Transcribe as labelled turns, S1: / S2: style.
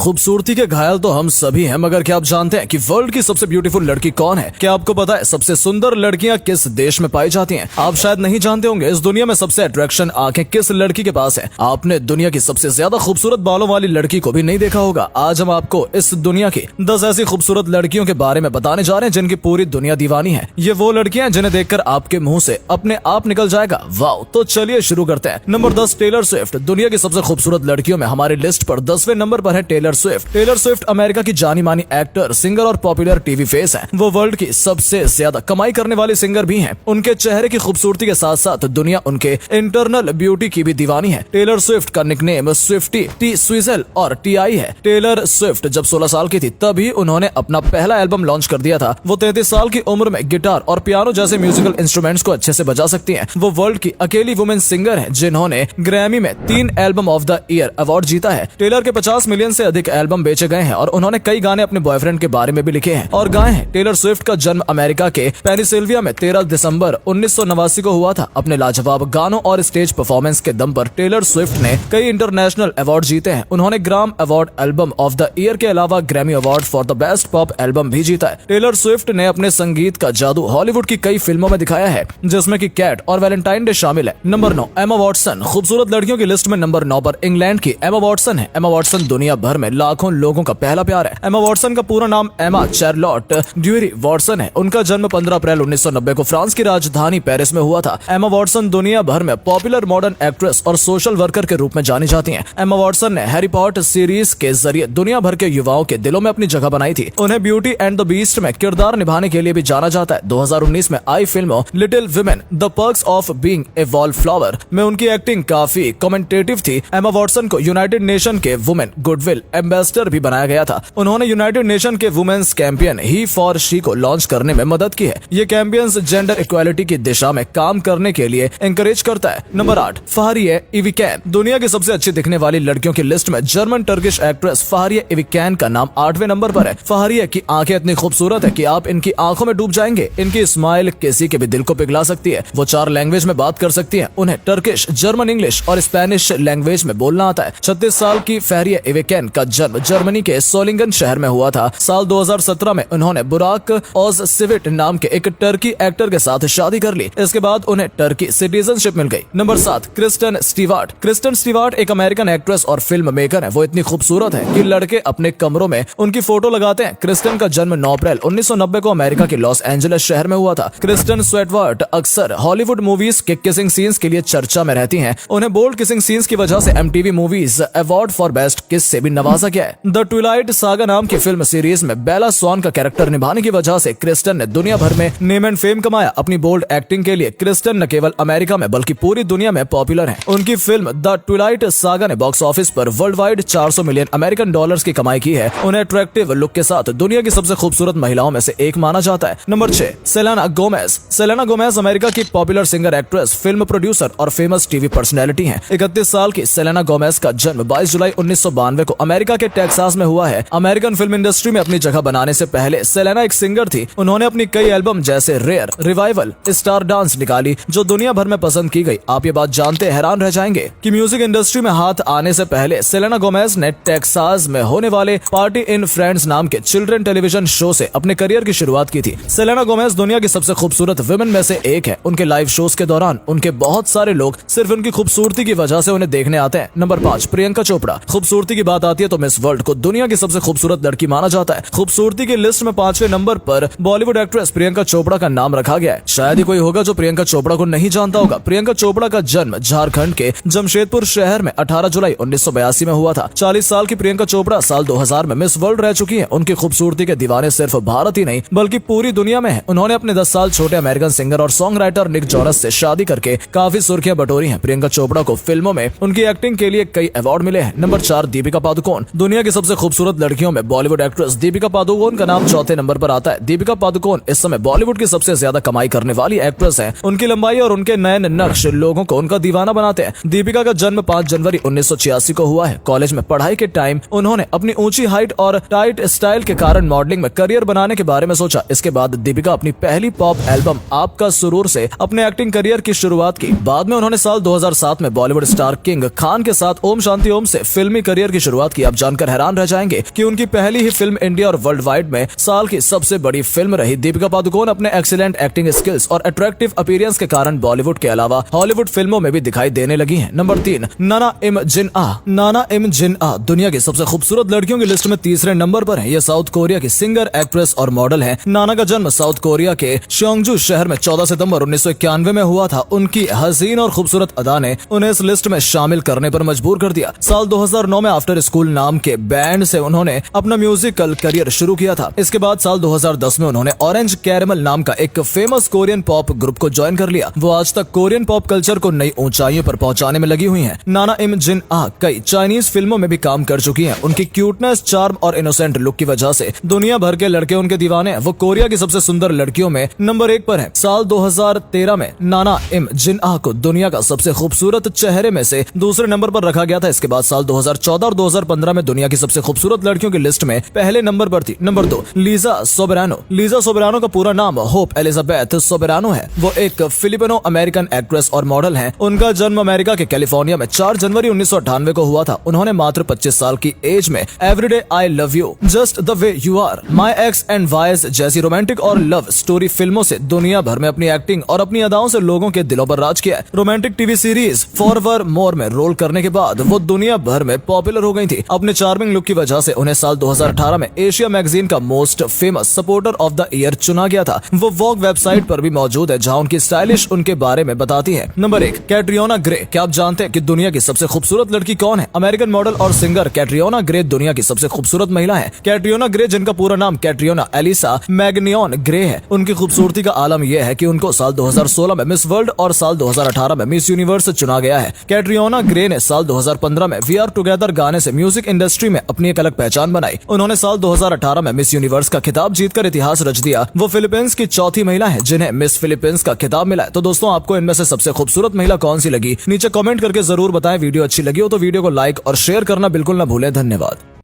S1: खूबसूरती के घायल तो हम सभी हैं, मगर क्या आप जानते हैं कि वर्ल्ड की सबसे ब्यूटीफुल लड़की कौन है? क्या आपको पता है सबसे सुंदर लड़कियां किस देश में पाई जाती हैं? आप शायद नहीं जानते होंगे इस दुनिया में सबसे अट्रैक्शन आंखें किस लड़की के पास है। आपने दुनिया की सबसे ज्यादा खूबसूरत बालों वाली लड़की को भी नहीं देखा होगा। आज हम आपको इस दुनिया की 10 ऐसी खूबसूरत लड़कियों के बारे में बताने जा रहे हैं जिनकी पूरी दुनिया दीवानी है। ये वो लड़कियां हैं जिन्हें देखकर आपके मुंह से अपने आप निकल जाएगा वाओ। तो चलिए शुरू करते हैं। Number 10, Taylor Swift. दुनिया की सबसे खूबसूरत लड़कियों में हमारी लिस्ट पर 10वें नंबर पर है Taylor Swift. Taylor Swift America की जानी मानी एक्टर, सिंगर और पॉपुलर टीवी फेस है। वो वर्ल्ड की सबसे ज्यादा कमाई करने वाली सिंगर भी हैं। उनके चेहरे की खूबसूरती के साथ साथ दुनिया उनके इंटरनल ब्यूटी की भी दीवानी है। टेलर स्विफ्ट का निकनेम स्विफ्टी, टी स्विजल और टीआई है। टेलर स्विफ्ट जब 16 साल की थी तभी उन्होंने अपना पहला एल्बम लॉन्च कर दिया था। वो 33 साल की उम्र में गिटार और पियानो जैसे म्यूजिकल इंस्ट्रूमेंट्स को अच्छे से बजा सकती हैं। वो वर्ल्ड की अकेली वुमेन सिंगर है जिन्होंने ग्रैमी में 3 album of the year award जीता है। टेलर के 50 मिलियन से अधिक एल्बम बेचे गए हैं और उन्होंने कई गाने अपने बॉयफ्रेंड के बारे में भी लिखे हैं और गाए हैं। टेलर स्विफ्ट का जन्म अमेरिका के पेनिसिल्विया में 13 दिसंबर 1989 को हुआ था। अपने लाजवाब गानों और स्टेज परफॉर्मेंस के दम पर टेलर स्विफ्ट ने कई इंटरनेशनल अवार्ड जीते हैं। उन्होंने Grammy award album of the year के अलावा Grammy award for the best pop album भी जीता है। टेलर स्विफ्ट ने अपने संगीत का जादू हॉलीवुड की कई फिल्मों में दिखाया है जिसमें कि कैट और वैलेंटाइन डे शामिल है। Number 9, Emma Watson. खूबसूरत लड़कियों की लिस्ट में नंबर 9 पर इंग्लैंड की एमा वॉटसन है। एमा वॉटसन दुनिया भर में लाखों लोगों का पहला प्यार है। एमा वॉटसन का पूरा नाम एमा चार्लोट ड्यूरी वॉटसन है। उनका जन्म 15 अप्रैल 1990 को फ्रांस की राजधानी पेरिस में हुआ था। एमा वॉटसन दुनिया भर में पॉपुलर मॉडर्न एक्ट्रेस और सोशल वर्कर के रूप में जानी जाती हैं। एमा वॉटसन ने हैरी पॉटर सीरीज के जरिए दुनिया भर के युवाओं के दिलों में अपनी जगह बनाई थी। उन्हें ब्यूटी एंड द बीस्ट में किरदार निभाने के लिए भी जाना जाता है। 2019 में आई film Little Women the Perks of Being a Wallflower में उनकी एक्टिंग काफी कमेंटेटिव थी। एमा वॉटसन को यूनाइटेड नेशन के वुमेन गुडविल एम्बेसडर भी बनाया गया था। उन्होंने यूनाइटेड नेशन के women's campaign He for She को लॉन्च करने में मदद की है। ये कैंपियंस जेंडर इक्वालिटी की दिशा में काम करने के लिए एंकरेज करता है। नंबर 8, फहरिये इविकैन। दुनिया की सबसे अच्छी दिखने वाली लड़कियों की लिस्ट में जर्मन टर्किश एक्ट्रेस फहरिये इविकैन का नाम 8वें नंबर पर है। फहरिये की आंखें इतनी खूबसूरत है कि आप इनकी आंखों में डूब जाएंगे। इनकी स्माइल किसी के भी दिल को पिघला सकती है। वो 4 लैंग्वेज में बात कर सकती है। उन्हें टर्किश, जर्मन, इंग्लिश और स्पेनिश लैंग्वेज में बोलना आता है। 36 साल की फहरिये इविकैन का जन्म जर्मनी के सोलिंगन शहर में हुआ था। साल 2017 में उन्होंने बुराक ओज़सिविट नाम के एक टर्की एक्टर के साथ शादी कर ली। इसके बाद उन्हें टर्की सिटीजनशिप मिल गई। Number 7, Kristen Stewart. Kristen Stewart एक अमेरिकन एक्ट्रेस और फिल्म मेकर है। वो इतनी खूबसूरत है कि लड़के अपने कमरों में उनकी फोटो लगाते हैं। क्रिस्टन का जन्म 9 अप्रैल 1990 को अमेरिका के लॉस एंजलिस शहर में हुआ था। क्रिस्टन स्टीवार्ट अक्सर हॉलीवुड मूवीज के किसिंग सीन्स के लिए चर्चा में रहती हैं। उन्हें बोल्ड किसिंग सीन्स की वजह से MTV movies award for best किस से भी नवाजा गया है। द ट्विलाइट सागा नाम की फिल्म सीरीज में बेला स्वान का कैरेक्टर निभाने की वजह से क्रिस्टन ने दुनिया भर में नेम एंड फेम कमाया। अपनी बोल्ड एक्टिंग के लिए क्रिस्टन न केवल अमेरिका में बल्कि पूरी दुनिया में पॉपुलर है। उनकी फिल्म द ट्विलाइट सागा ने बॉक्स ऑफिस पर world wide 400 million American dollars की कमाई की है। उन्हें अट्रैक्टिव लुक के साथ दुनिया की सबसे खूबसूरत महिलाओं में से एक माना जाता है। Number 6, Selena Gomez. Selena Gomez America की popular singer, actress, film producer और फेमस टीवी पर्सनैलिटी है। 31 साल की सेलेना गोमेज का जन्म 22 जुलाई 1992 को अमेरिका के टेक्सास में हुआ है। अमेरिकन फिल्म इंडस्ट्री में अपनी जगह बनाने से पहले सेलेना एक सिंगर थी। उन्होंने अपनी कई एल्बम जैसे रेयर, रिवाइवल, स्टार डांस निकाली जो दुनिया भर में पसंद की गई। आप ये बात जानते हैरान रह जाएंगे कि म्यूजिक इंडस्ट्री में हाथ आने से पहले सेलेना गोमेज ने टेक्सास में होने वाले पार्टी इन फ्रेंड्स नाम के चिल्ड्रन टेलीविजन शो से अपने करियर की शुरुआत की थी। सेलेना गोमेज दुनिया की सबसे खूबसूरत वुमेन में से एक है। उनके लाइव शोज के दौरान उनके बहुत सारे लोग सिर्फ उनकी खूबसूरती की वजह से उन्हें देखने आते हैं। नंबर 5, प्रियंका चोपड़ा। खूबसूरती की बात आती है तो मिस वर्ल्ड को दुनिया की सबसे खूबसूरत लड़की माना जाता है। खूबसूरती की लिस्ट में 5वें नंबर पर बॉलीवुड एक्ट्रेस प्रियंका चोपड़ा का नाम रखा गया है। शायद ही कोई होगा जो प्रियंका चोपड़ा को नहीं जानता होगा। प्रियंका चोपड़ा का जन्म झारखंड के जमशेदपुर शहर में 18 जुलाई 1982 में हुआ था। 40 साल की प्रियंका चोपड़ा साल 2000 में मिस वर्ल्ड रह चुकी है। उनकी खूबसूरती के दीवाने सिर्फ भारत ही नहीं बल्कि पूरी दुनिया में है। उन्होंने अपने 10 साल छोटे अमेरिकन सिंगर और सॉन्ग राइटर निक जोनस से शादी करके काफी सुर्खियां बटोरी हैं। प्रियंका चोपड़ा को फिल्मों में उनकी एक्टिंग के लिए कई अवार्ड मिले हैं। नंबर 4, दीपिका पादुकोण। दुनिया की सबसे खूबसूरत लड़कियों में बॉलीवुड एक्ट्रेस दीपिका पादुकोण का नाम 4थे नंबर पर आता है। दीपिका पादुकोण इस समय बॉलीवुड की सबसे ज्यादा कमाई करने वाली एक्ट्रेस है। उनकी लंबाई और उनके नए नक्श लोगों को उनका दीवाना बनाते हैं। दीपिका का जन्म 5 जनवरी 1986 को हुआ है। कॉलेज में पढ़ाई के टाइम उन्होंने अपनी ऊंची हाइट और टाइट स्टाइल के कारण मॉडलिंग में करियर बनाने के बारे में सोचा। इसके बाद दीपिका अपनी पहली पॉप एल्बम आपका सुरूर से अपने एक्टिंग करियर की शुरुआत की। बाद में उन्होंने साल 2007 में बॉलीवुड स्टार किंग खान के साथ ओम शांति ओम से फिल्मी करियर की शुरुआत की। आप जानकर हैरान रह जाएंगे कि उनकी पहली ही फिल्म इंडिया और वर्ल्ड वाइड में साल की सबसे बड़ी फिल्म रही। दीपिका पादुकोण अपने एक्सीलेंट एक्टिंग स्किल्स और अट्रैक्टिव अपीयरेंस के कारण बॉलीवुड के अलावा हॉलीवुड फिल्मों में भी दिखाई देने लगी हैं। नंबर 3, नाना इम जिन आ। नाना इम जिन आ दुनिया की सबसे खूबसूरत लड़कियों की लिस्ट में तीसरे नंबर पर है। ये साउथ कोरिया की सिंगर, एक्ट्रेस और मॉडल है। नाना का जन्म साउथ कोरिया के श्योंगजू शहर में 14 सितंबर 1991 में हुआ था। उनकी हसीन और खूबसूरत अदा ने उन्हें इस लिस्ट में शामिल करने पर मजबूर कर दिया। साल 2009 में आफ्टर स्कूल नाम के बैंड से उन्होंने अपना म्यूजिकल करियर शुरू किया था। इसके बाद साल 2010 में उन्होंने ऑरेंज कैरेमल नाम का एक फेमस कोरियन पॉप ग्रुप को ज्वाइन कर लिया। वो आज तक कोरियन पॉप कल्चर को नई ऊंचाइयों पर पहुंचाने में लगी हुई हैं। नाना इम जिन आ कई चाइनीज फिल्मों में भी काम कर चुकी हैं। उनकी क्यूटनेस, चार्म और इनोसेंट लुक की वजह से दुनिया भर के लड़के उनके दीवाने हैं। वो कोरिया की सबसे सुंदर लड़कियों में नंबर 1 पर है। साल 2013 में नाना इम जिन आ को दुनिया का सबसे खूबसूरत चेहरे में से दूसरे नंबर पर रखा गया था। इसके बाद साल 2014 और 2015 में दुनिया की सबसे खूबसूरत लड़कियों की लिस्ट में पहले नंबर पर थी। Number 2, Liza Soberano. Liza Soberano का पूरा नाम होप एलिजाबेथ सोबरानो है। वो एक फिलिपिनो अमेरिकन एक्ट्रेस और मॉडल हैं। उनका जन्म अमेरिका के कैलिफोर्निया में 4 जनवरी 1998 को हुआ था। उन्होंने मात्र 25 साल की एज में everyday I love you, just the way you are, my ex and wise जैसी रोमांटिक और लव स्टोरी फिल्मों से दुनिया भर में अपनी एक्टिंग और अपनी अदाओं से लोगों के दिलों पर राज किया है। रोमांटिक टीवी सीरीज फॉरवर मोर में रोल करने के बाद वो दुनिया भर में पॉपुलर हो गई थी। अपने चार्मिंग लुक की वजह से उन्हें साल 2018 में एशिया मैगजीन का most famous supporter of the year चुना गया था। वो वॉग वेबसाइट पर भी मौजूद है जहां उनकी स्टाइलिश उनके बारे में बताती है। Number 1, Katrina grey. क्या आप जानते हैं कि दुनिया की सबसे खूबसूरत लड़की कौन है? अमेरिकन मॉडल और सिंगर कैटरीना ग्रे दुनिया की सबसे खूबसूरत महिला है। कैटरीना ग्रे, जिनका पूरा नाम कैटरीना एलिसा मैग्नियन ग्रे है, उनकी खूबसूरती का आलम यह है कि उनको साल 2016 में मिस वर्ल्ड और साल 2018 में मिस यूनिवर्स चुना गया है। कैटरीना ग्रे ने साल 2015 में वी आर टुगेदर गाने से म्यूजिक इंडस्ट्री में अपनी एक अलग पहचान बनाई। उन्होंने साल 2018 में मिस यूनिवर्स का खिताब जीतकर इतिहास रच दिया। वो फिलीपींस की चौथी महिला है जिन्हें मिस फिलीपींस का खिताब मिला है। तो दोस्तों, आपको इनमें से सबसे खूबसूरत महिला कौन सी लगी? नीचे कमेंट करके जरूर बताएं। वीडियो अच्छी लगी हो तो वीडियो को लाइक और शेयर करना बिल्कुल न भूलें। धन्यवाद।